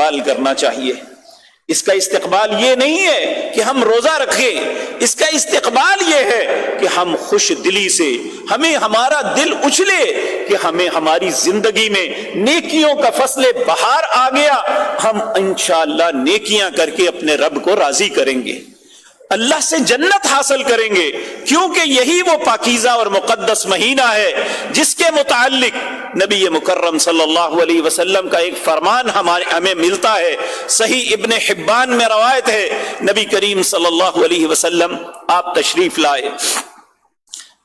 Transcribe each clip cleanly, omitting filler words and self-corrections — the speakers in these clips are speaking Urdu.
استقبال کرنا چاہیے۔ اس کا استقبال یہ نہیں ہے کہ ہم روزہ رکھیں، اس کا استقبال یہ ہے کہ ہم خوش دلی سے، ہمیں ہمارا دل اچھلے کہ ہمیں ہماری زندگی میں نیکیوں کا فصل بہار آ گیا، ہم انشاءاللہ نیکیاں کر کے اپنے رب کو راضی کریں گے، اللہ سے جنت حاصل کریں گے، کیونکہ یہی وہ پاکیزہ اور مقدس مہینہ ہے جس کے متعلق نبی مکرم صلی اللہ علیہ وسلم کا ایک فرمان ہمیں ملتا ہے۔ صحیح ابن حبان میں روایت ہے، نبی کریم صلی اللہ علیہ وسلم آپ تشریف لائے،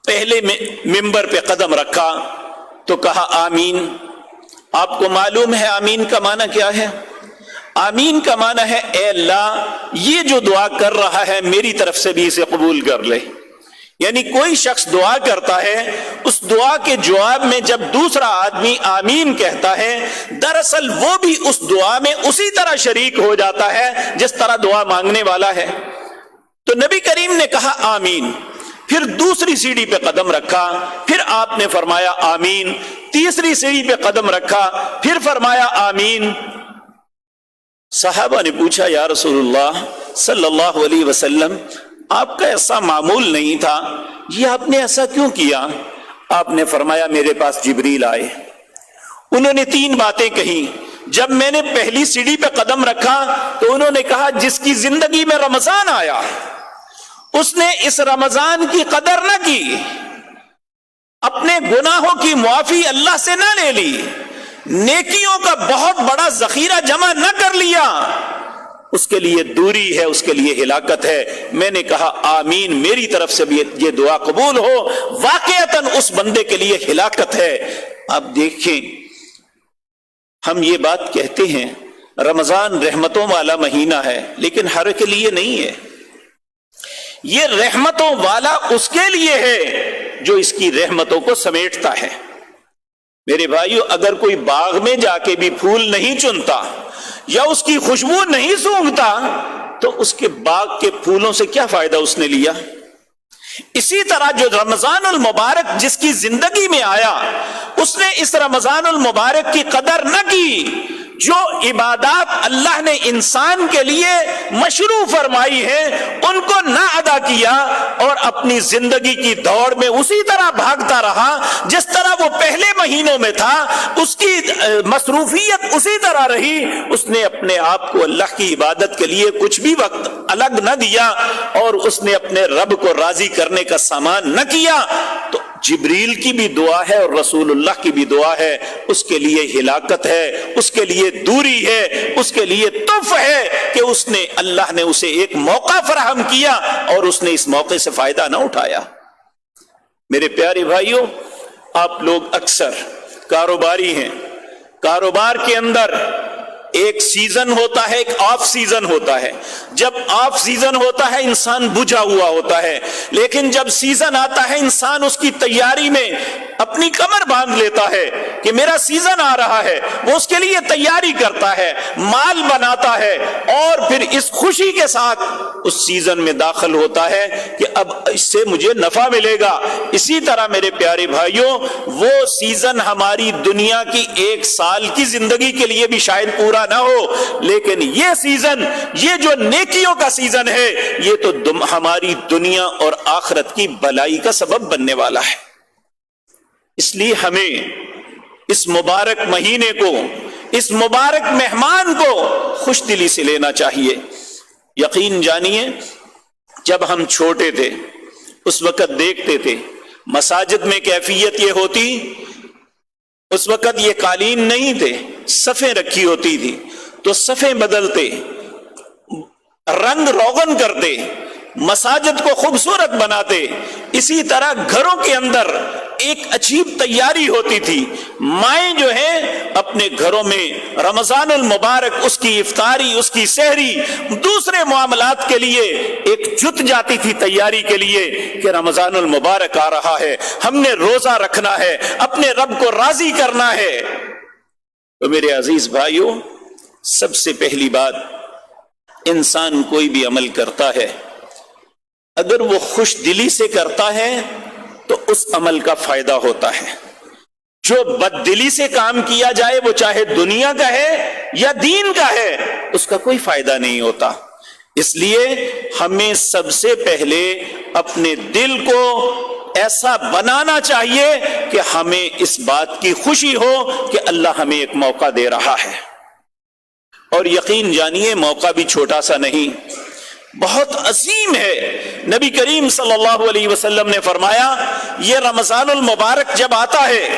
پہلے ممبر پہ قدم رکھا تو کہا آمین۔ آپ کو معلوم ہے آمین کا معنی کیا ہے؟ آمین کا معنی ہے اے اللہ یہ جو دعا کر رہا ہے میری طرف سے بھی اسے قبول کر لے۔ یعنی کوئی شخص دعا کرتا ہے، اس دعا کے جواب میں جب دوسرا آدمی آمین کہتا ہے، دراصل وہ بھی اس دعا میں اسی طرح شریک ہو جاتا ہے جس طرح دعا مانگنے والا ہے۔ تو نبی کریم نے کہا آمین، پھر دوسری سیڑھی پہ قدم رکھا، پھر آپ نے فرمایا آمین، تیسری سیڑھی پہ قدم رکھا، پھر فرمایا آمین۔ صحابہ نے پوچھا یا رسول اللہ صلی اللہ علیہ وسلم آپ کا ایسا معمول نہیں تھا، یہ آپ نے ایسا کیوں کیا؟ آپ نے فرمایا میرے پاس جبریل آئے، انہوں نے 3 باتیں کہیں۔ جب میں نے پہلی سیڑھی پہ قدم رکھا تو انہوں نے کہا جس کی زندگی میں رمضان آیا اس نے اس رمضان کی قدر نہ کی، اپنے گناہوں کی معافی اللہ سے نہ لے لی، نیکیوں کا بہت بڑا ذخیرہ جمع نہ کر لیا، اس کے لیے دوری ہے، اس کے لیے ہلاکت ہے۔ میں نے کہا آمین، میری طرف سے بھی یہ دعا قبول ہو، واقعتاً اس بندے کے لیے ہلاکت ہے۔ اب دیکھیں، ہم یہ بات کہتے ہیں رمضان رحمتوں والا مہینہ ہے، لیکن ہر کے لیے نہیں ہے۔ یہ رحمتوں والا اس کے لیے ہے جو اس کی رحمتوں کو سمیٹتا ہے۔ میرے بھائیو، اگر کوئی باغ میں جا کے بھی پھول نہیں چنتا یا اس کی خوشبو نہیں سونگھتا تو اس کے باغ کے پھولوں سے کیا فائدہ اس نے لیا؟ اسی طرح جو رمضان المبارک جس کی زندگی میں آیا اس نے اس رمضان المبارک کی قدر نہ کی۔ جو عبادات اللہ نے انسان کے لیے مشروع فرمائی ہے ان کو نہ ادا کیا اور اپنی زندگی کی دوڑ میں اسی طرح بھاگتا رہا جس طرح وہ پہلے مہینوں میں تھا، اس کی مصروفیت اسی طرح رہی، اس نے اپنے آپ کو اللہ کی عبادت کے لیے کچھ بھی وقت الگ نہ دیا اور اس نے اپنے رب کو راضی کرنے کا سامان نہ کیا، تو جبریل کی بھی دعا ہے اور رسول اللہ کی بھی دعا ہے، اس کے لیے ہلاکت ہے، اس کے لیے دوری ہے، اس کے لیے طف ہے کہ اس نے اللہ نے اسے ایک موقع فراہم کیا اور اس نے اس موقع سے فائدہ نہ اٹھایا۔ میرے پیارے بھائیوں، آپ لوگ اکثر کاروباری ہیں، کاروبار کے اندر ایک سیزن ہوتا ہے، ایک آف سیزن ہوتا ہے۔ جب آف سیزن ہوتا ہے انسان بجھا ہوا ہوتا ہے، لیکن جب سیزن آتا ہے انسان اس کی تیاری میں اپنی کمر باندھ لیتا ہے کہ میرا سیزن آ رہا ہے، وہ اس کے لیے تیاری کرتا ہے، مال بناتا ہے اور پھر اس خوشی کے ساتھ اس سیزن میں داخل ہوتا ہے کہ اب اس سے مجھے نفع ملے گا۔ اسی طرح میرے پیارے بھائیوں، وہ سیزن ہماری دنیا کی 1 سال کی زندگی کے لیے بھی شاید پورا نہ ہو، لیکن یہ سیزن، یہ جو نیکیوں کا سیزن ہے، یہ تو ہماری دنیا اور آخرت کی بلائی کا سبب بننے والا ہے۔ اس لیے ہمیں اس مبارک مہینے کو، اس مبارک مہمان کو خوش دلی سے لینا چاہیے۔ یقین جانیے، جب ہم چھوٹے تھے اس وقت دیکھتے تھے مساجد میں کیفیت یہ ہوتی، اس وقت یہ قالین نہیں تھے، صفیں رکھی ہوتی تھی، تو صفیں بدلتے، رنگ روغن کرتے، مساجد کو خوبصورت بناتے۔ اسی طرح گھروں کے اندر ایک عجیب تیاری ہوتی تھی، مائیں جو ہیں اپنے گھروں میں رمضان المبارک، اس کی افطاری، اس کی سحری، دوسرے معاملات کے لیے ایک جت جاتی تھی تیاری کے لیے کہ رمضان المبارک آ رہا ہے، ہم نے روزہ رکھنا ہے، اپنے رب کو راضی کرنا ہے۔ تو میرے عزیز بھائیوں، سب سے پہلی بات، انسان کوئی بھی عمل کرتا ہے اگر وہ خوش دلی سے کرتا ہے تو اس عمل کا فائدہ ہوتا ہے۔ جو بددلی سے کام کیا جائے وہ چاہے دنیا کا ہے یا دین کا ہے اس کا کوئی فائدہ نہیں ہوتا. اس لیے ہمیں سب سے پہلے اپنے دل کو ایسا بنانا چاہیے کہ ہمیں اس بات کی خوشی ہو کہ اللہ ہمیں ایک موقع دے رہا ہے. اور یقین جانیے موقع بھی چھوٹا سا نہیں، بہت عظیم ہے. نبی کریم صلی اللہ علیہ وسلم نے فرمایا یہ رمضان المبارک جب آتا ہے،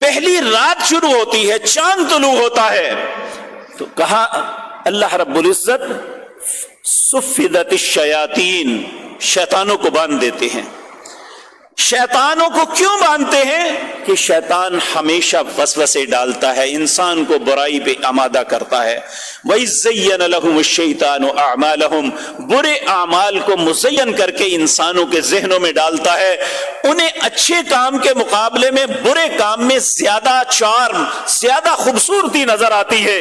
پہلی رات شروع ہوتی ہے، چاند طلوع ہوتا ہے، تو کہا اللہ رب العزت صفدت الشیاطین، شیطانوں کو باندھ دیتے ہیں. شیطانوں کو کیوں باندھتے ہیں؟ کہ شیطان ہمیشہ وسوسے ڈالتا ہے، انسان کو برائی پہ آمادہ کرتا ہے. وَإِذْ لَهُمُ الشَّيْطَانُ أَعْمَالَهُمْ، برے اعمال کو مزین کر کے انسانوں کے ذہنوں میں ڈالتا ہے. انہیں اچھے کام کے مقابلے میں برے کام میں زیادہ چارم، زیادہ خوبصورتی نظر آتی ہے،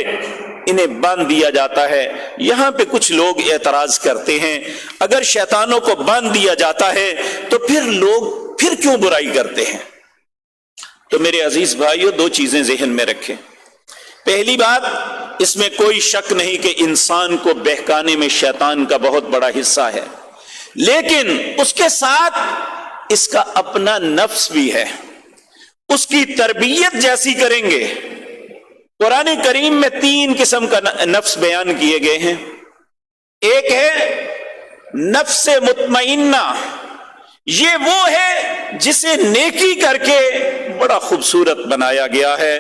انہیں باندھ دیا جاتا ہے. یہاں پہ کچھ لوگ اعتراض کرتے ہیں اگر شیطانوں کو باندھ دیا جاتا ہے تو پھر لوگ پھر کیوں برائی کرتے ہیں؟ تو میرے عزیز بھائیو دو چیزیں ذہن میں رکھیں. پہلی بات، اس میں کوئی شک نہیں کہ انسان کو بہکانے میں شیطان کا بہت بڑا حصہ ہے، لیکن اس کے ساتھ اس کا اپنا نفس بھی ہے. اس کی تربیت جیسی کریں گے. قرآن کریم میں 3 قسم کا نفس بیان کیے گئے ہیں. ایک ہے نفس مطمئنہ، یہ وہ ہے جسے نیکی کر کے بڑا خوبصورت بنایا گیا ہے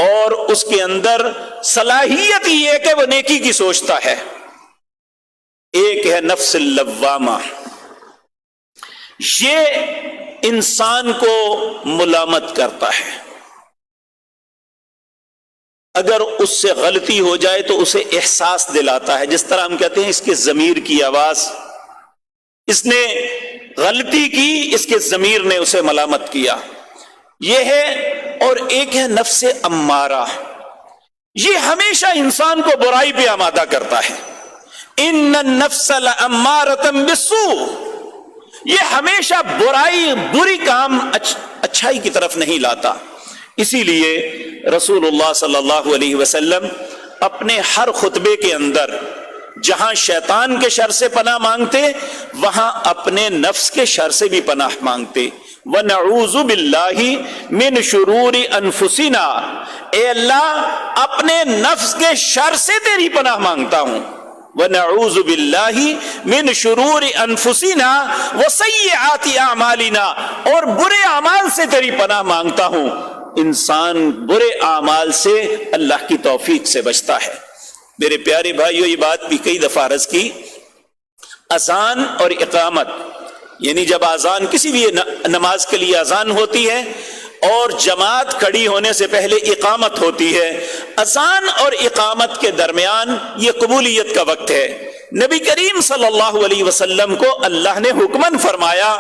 اور اس کے اندر صلاحیت یہ ہے کہ وہ نیکی کی سوچتا ہے. ایک ہے نفس اللوامہ، یہ انسان کو ملامت کرتا ہے. اگر اس سے غلطی ہو جائے تو اسے احساس دلاتا ہے، جس طرح ہم کہتے ہیں اس کے ضمیر کی آواز، اس نے غلطی کی، اس کے ضمیر نے اسے ملامت کیا. یہ ہے. اور ایک ہے نفس امارہ، یہ ہمیشہ انسان کو برائی پہ آمادہ کرتا ہے. ان النفس لامارۃ بالسوء، یہ ہمیشہ برائی، بری کام اچھائی کی طرف نہیں لاتا. اسی لیے رسول اللہ صلی اللہ علیہ وسلم اپنے ہر خطبے کے اندر جہاں شیطان کے شر سے پناہ مانگتے وہاں اپنے نفس کے شر سے بھی پناہ مانگتے. وَنَعُوذُ بِاللَّهِ مِنْ شُرُورِ أَنفُسِنَا، اے اللہ اپنے نفس کے شر سے تیری پناہ مانگتا ہوں. وَنَعُوذُ بِاللَّهِ مِنْ شُرُورِ أَنفُسِنَا وَسَيِّئَاتِ أَعْمَالِنَا، اور برے اعمال سے تیری پناہ مانگتا ہوں. انسان برے اعمال سے اللہ کی توفیق سے بچتا ہے. میرے پیارے بھائیو یہ بات بھی کئی دفعہ عرض کی، اذان اور اقامت، یعنی جب اذان کسی بھی نماز کے لیے اذان ہوتی ہے اور جماعت کھڑی ہونے سے پہلے اقامت ہوتی ہے، اذان اور اقامت کے درمیان یہ قبولیت کا وقت ہے. نبی کریم صلی اللہ علیہ وسلم کو اللہ نے حکمن فرمایا،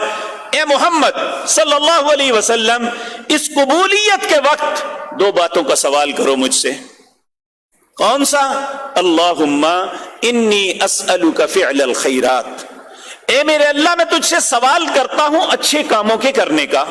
اے محمد صلی اللہ علیہ وسلم اس قبولیت کے وقت 2 باتوں کا سوال کرو مجھ سے. کون سا؟ اللہم انی اسألک فعل الخیرات، اے میرے اللہ میں تجھ سے سوال کرتا ہوں اچھے کاموں کے کرنے کا.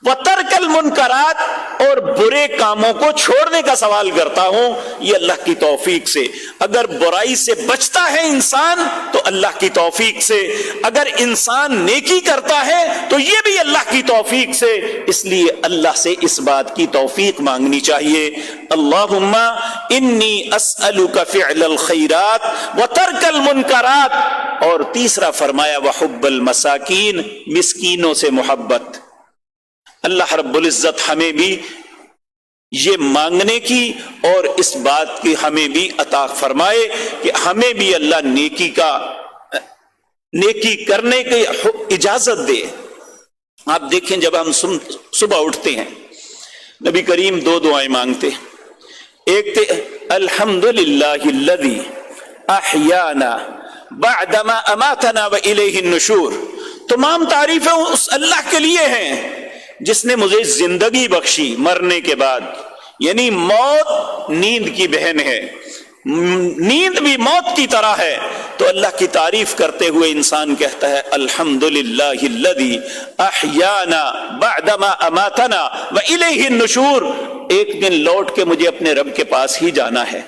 وَتَرْكَ الْمُنْكَرَاتِ، اور برے کاموں کو چھوڑنے کا سوال کرتا ہوں یہ اللہ کی توفیق سے. اگر برائی سے بچتا ہے انسان تو اللہ کی توفیق سے، اگر انسان نیکی کرتا ہے تو یہ بھی اللہ کی توفیق سے. اس لیے اللہ سے اس بات کی توفیق مانگنی چاہیے. اللہم انی اسألک فعل الخیرات وترک المنکرات. اور تیسرا فرمایا وحب المساکین، مسکینوں سے محبت. اللہ رب العزت ہمیں بھی یہ مانگنے کی اور اس بات کی ہمیں بھی عطا فرمائے کہ ہمیں بھی اللہ نیکی کرنے کی اجازت دے. آپ دیکھیں جب ہم صبح اٹھتے ہیں نبی کریم 2 دعائیں مانگتے. ایک تھے الحمدللہ الذی احیانا بعدما اماتنا والیہ النشور، تمام تعریفیں اس اللہ کے لیے ہیں جس نے مجھے زندگی بخشی مرنے کے بعد، یعنی موت نیند کی بہن ہے. نیند بھی موت کی طرح ہے، تو اللہ کی تعریف کرتے ہوئے انسان کہتا ہے الحمدللہ الذی احیانا بعدما اماتنا والیہ النشور، ایک دن لوٹ کے مجھے اپنے رب کے پاس ہی جانا ہے۔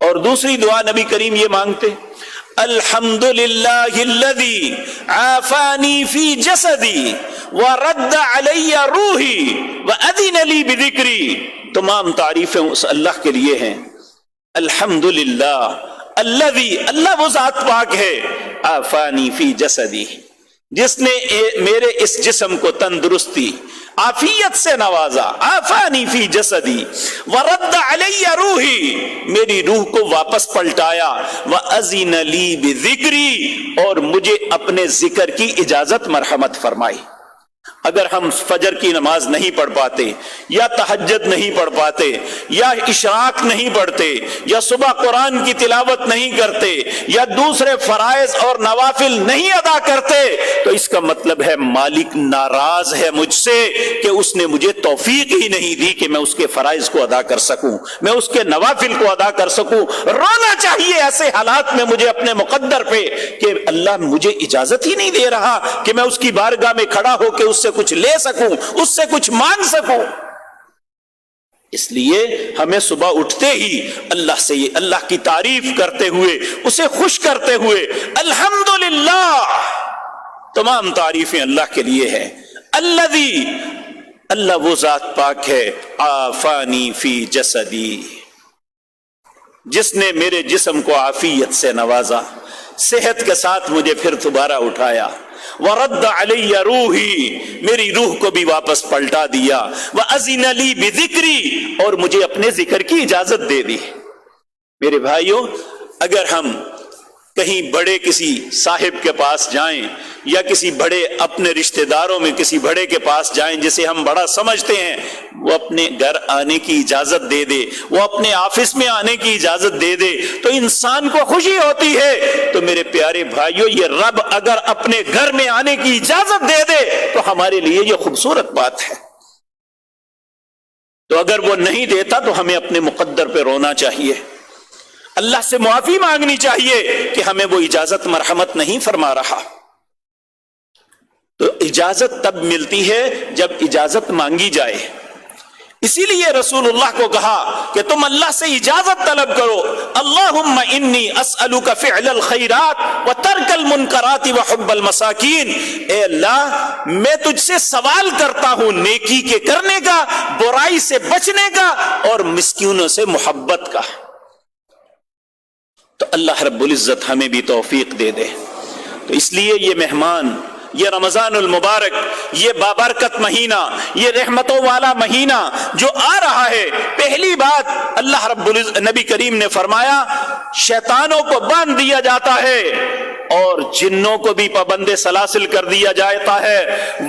اور دوسری دعا نبی کریم یہ مانگتے الحمدللہ الذی عافانی فی جسدی ورد علی روحی واذن لی بذکری، تمام تعریفیں اس اللہ کے لیے ہیں۔ الحمدللہ الذی، اللہ وہ ذات پاک ہے، عافانی فی جسدی، جس نے میرے اس جسم کو تندرستی عافیت سے نوازا، عافانی فی جسدی ورد علی روحی، میری روح کو واپس پلٹایا، وَأَذِنَ لِي بِذِكْرِي، اور مجھے اپنے ذکر کی اجازت مرحمت فرمائی۔ اگر ہم فجر کی نماز نہیں پڑھ پاتے، یا تہجد نہیں پڑھ پاتے، یا اشراق نہیں پڑھتے، یا صبح قرآن کی تلاوت نہیں کرتے، یا دوسرے فرائض اور نوافل نہیں ادا کرتے، تو اس کا مطلب ہے مالک ناراض ہے مجھ سے کہ اس نے مجھے توفیق ہی نہیں دی کہ میں اس کے فرائض کو ادا کر سکوں، میں اس کے نوافل کو ادا کر سکوں۔ رونا چاہیے ایسے حالات میں مجھے اپنے مقدر پہ کہ اللہ مجھے اجازت ہی نہیں دے رہا کہ میں اس کی بارگاہ میں کھڑا ہو کے اس سے کچھ لے سکوں، اس سے کچھ مانگ سکوں۔ اس لیے ہمیں صبح اٹھتے ہی اللہ سے یہ اللہ کی تعریف کرتے ہوئے، اسے خوش کرتے ہوئے الحمدللہ، تمام تعریفیں اللہ کے لیے ہیں۔ الذی، اللہ وہ ذات پاک ہے، عافانی فی جسدی، جس نے میرے جسم کو عافیت سے نوازا، صحت کے ساتھ مجھے پھر دوبارہ اٹھایا، ورد علی روحی، میری روح کو بھی واپس پلٹا دیا، وَأَذِنَ لِي بِذِكْرِي، اور مجھے اپنے ذکر کی اجازت دے دی۔ میرے بھائیوں، اگر ہم کہیں بڑے کسی صاحب کے پاس جائیں، یا کسی بڑے اپنے رشتہ داروں میں کسی بڑے کے پاس جائیں جسے ہم بڑا سمجھتے ہیں، وہ اپنے گھر آنے کی اجازت دے دے، وہ اپنے آفس میں آنے کی اجازت دے دے تو انسان کو خوشی ہوتی ہے۔ تو میرے پیارے بھائیوں، یہ رب اگر اپنے گھر میں آنے کی اجازت دے دے تو ہمارے لیے یہ خوبصورت بات ہے۔ تو اگر وہ نہیں دیتا تو ہمیں اپنے مقدر پہ رونا چاہیے، اللہ سے معافی مانگنی چاہیے کہ ہمیں وہ اجازت مرحمت نہیں فرما رہا۔ تو اجازت تب ملتی ہے جب اجازت مانگی جائے۔ اسی لیے رسول اللہ کو کہا کہ تم اللہ سے اجازت طلب کرو، اللہم انی اسألک فعل الخیرات وترک المنکرات وحب المساکین، اے اللہ میں تجھ سے سوال کرتا ہوں نیکی کے کرنے کا، برائی سے بچنے کا، اور مسکینوں سے محبت کا۔ تو اللہ رب العزت ہمیں بھی توفیق دے دے۔ تو اس لیے یہ مہمان، یہ رمضان المبارک، یہ بابرکت مہینہ، یہ رحمتوں والا مہینہ جو آ رہا ہے، پہلی بات اللہ رب العزت، نبی کریم نے فرمایا شیطانوں کو باندھ دیا جاتا ہے اور جنوں کو بھی پابند سلاسل کر دیا جاتا ہے،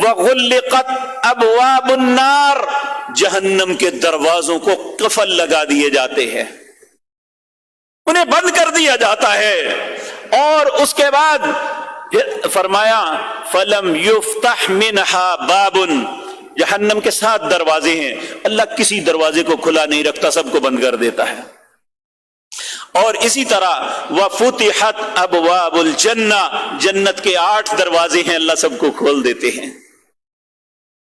وغلقت ابواب النار، جہنم کے دروازوں کو قفل لگا دیے جاتے ہیں، انہیں بند کر دیا جاتا ہے۔ اور اس کے بعد فرمایا فَلَمْ يُفْتَحْ مِنْهَا بَابٌ، جہنم کے 7 دروازے ہیں، اللہ کسی دروازے کو کھلا نہیں رکھتا، سب کو بند کر دیتا ہے۔ اور اسی طرح وَفُتِحَتْ أَبْوَابُ الْجَنَّةِ، جنت کے 8 دروازے ہیں، اللہ سب کو کھول دیتے ہیں۔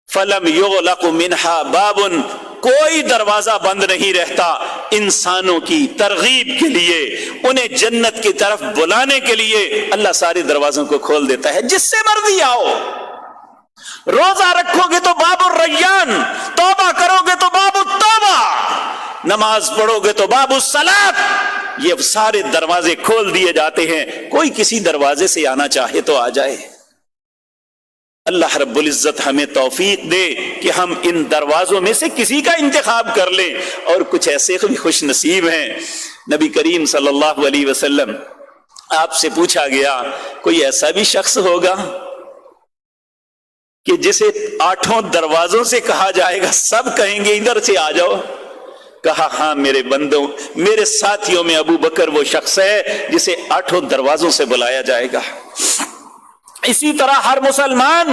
فَلَمْ يُغْلَقُ مِنْهَا بَابٌ، کوئی دروازہ بند نہیں رہتا انسانوں کی ترغیب کے لیے، انہیں جنت کی طرف بلانے کے لیے اللہ سارے دروازوں کو کھول دیتا ہے، جس سے مرضی آؤ۔ روزہ رکھو گے تو باب الریان، توبہ کرو گے تو باب التوبہ، نماز پڑھو گے تو باب الصلاۃ، یہ سارے دروازے کھول دیے جاتے ہیں، کوئی کسی دروازے سے آنا چاہے تو آ جائے۔ اللہ رب العزت ہمیں توفیق دے کہ ہم ان دروازوں میں سے کسی کا انتخاب کر لیں۔ اور کچھ ایسے بھی خوش نصیب ہیں، نبی کریم صلی اللہ علیہ وسلم، آپ سے پوچھا گیا کوئی ایسا بھی شخص ہوگا کہ جسے 8 دروازوں سے کہا جائے گا، سب کہیں گے ادھر سے آ جاؤ؟ کہا ہاں میرے بندوں، میرے ساتھیوں میں ابو بکر وہ شخص ہے جسے 8 دروازوں سے بلایا جائے گا۔ اسی طرح ہر مسلمان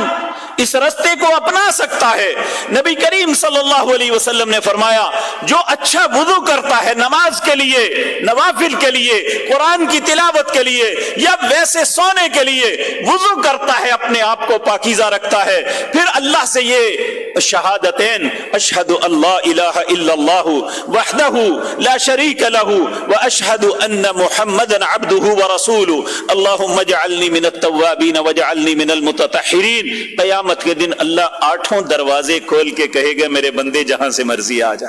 اس رستے کو اپنا سکتا ہے۔ نبی کریم صلی اللہ علیہ وسلم نے فرمایا جو اچھا وضو کرتا ہے نماز کے لیے، نوافل کے لیے، قرآن کی تلاوت کے لیے یا ویسے سونے کے لیے وضو کرتا ہے، اپنے آپ کو پاکیزہ رکھتا ہے، پھر اللہ سے یہ شہادتین اشہد اللہ الہ الا اللہ وحدہ لا شریک لہ واشہد ان محمدا عبدہ ورسولہ اللہم اجعلنی من التوابین واجعلنی من المتطہرین، قیامت کے دن اللہ 8 دروازے کھول کے کہے گا میرے بندے جہاں سے مرضی آ جا۔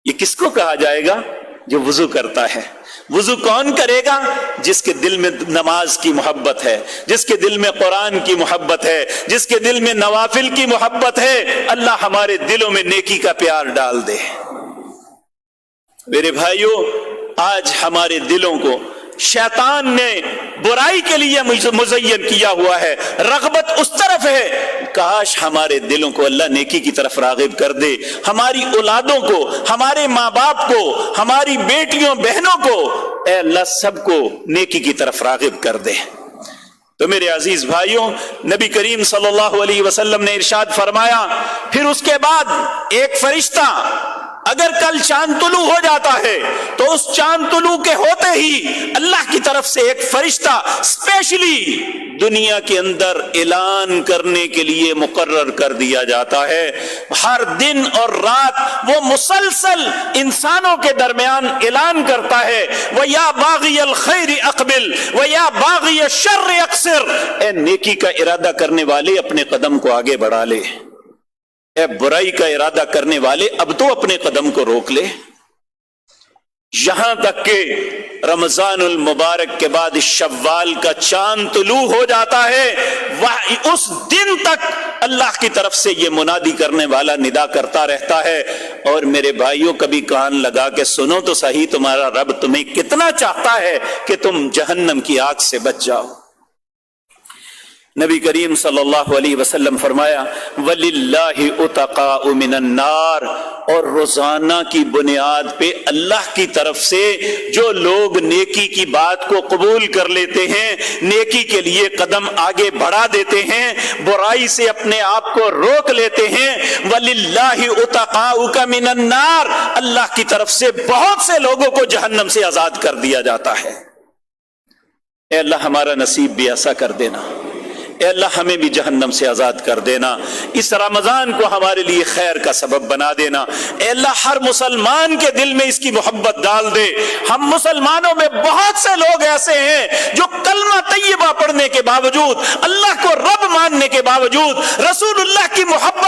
یہ کس کو کہا جائے گا؟ جو وضو کرتا ہے۔ وضو کون کرے گا؟ جس کے دل میں نماز کی محبت ہے، جس کے دل میں قرآن کی محبت ہے، جس کے دل میں نوافل کی محبت ہے۔ اللہ ہمارے دلوں میں نیکی کا پیار ڈال دے۔ میرے بھائیوں، آج ہمارے دلوں کو شیطان نے برائی کے لیے مزین کیا ہوا ہے، رغبت اس طرف ہے۔ کاش ہمارے دلوں کو اللہ نیکی کی طرف راغب کر دے، ہماری اولادوں کو، ہمارے ماں باپ کو، ہماری بیٹیوں بہنوں کو، اے اللہ سب کو نیکی کی طرف راغب کر دے۔ تو میرے عزیز بھائیوں، نبی کریم صلی اللہ علیہ وسلم نے ارشاد فرمایا، پھر اس کے بعد ایک فرشتہ اگر کل چاند طلوع ہو جاتا ہے تو اس چاند طلوع کے ہوتے ہی اللہ کی طرف سے ایک فرشتہ اسپیشلی دنیا کے اندر اعلان کرنے کے لیے مقرر کر دیا جاتا ہے۔ ہر دن اور رات وہ مسلسل انسانوں کے درمیان اعلان کرتا ہے، وَيَا بَاغِيَ الْخَيْرِ أَقْبِلْ وَيَا بَاغِيَ الشَّرِّ أَقْصِرْ، اے نیکی کا ارادہ کرنے والے اپنے قدم کو آگے بڑھا لے، اے برائی کا ارادہ کرنے والے اب تو اپنے قدم کو روک لے۔ یہاں تک کہ رمضان المبارک کے بعد شوال کا چاند طلوع ہو جاتا ہے، اس دن تک اللہ کی طرف سے یہ منادی کرنے والا ندا کرتا رہتا ہے۔ اور میرے بھائیوں، کبھی کان لگا کے سنو تو صحیح، تمہارا رب تمہیں کتنا چاہتا ہے کہ تم جہنم کی آگ سے بچ جاؤ۔ نبی کریم صلی اللہ علیہ وسلم فرمایا وَلِلَّهِ أُتَقَاءُ مِنَ النَّارِ، اور روزانہ کی بنیاد پہ اللہ کی طرف سے جو لوگ نیکی کی بات کو قبول کر لیتے ہیں، نیکی کے لیے قدم آگے بڑھا دیتے ہیں، برائی سے اپنے آپ کو روک لیتے ہیں، وَلِلَّهِ أُتَقَاؤُكَ مِنَ النَّارِ، اللہ کی طرف سے بہت سے لوگوں کو جہنم سے آزاد کر دیا جاتا ہے۔ اے اللہ ہمارا نصیب بھی ایسا کر دینا، اے اللہ ہمیں بھی جہنم سے آزاد کر دینا، اس رمضان کو ہمارے لیے خیر کا سبب بنا دینا۔ اے اللہ ہر مسلمان کے دل میں اس کی محبت ڈال دے۔ ہم مسلمانوں میں بہت سے لوگ ایسے ہیں جو کلمہ طیبہ پڑھنے کے باوجود، اللہ کو رب ماننے کے باوجود، رسول اللہ کی محبت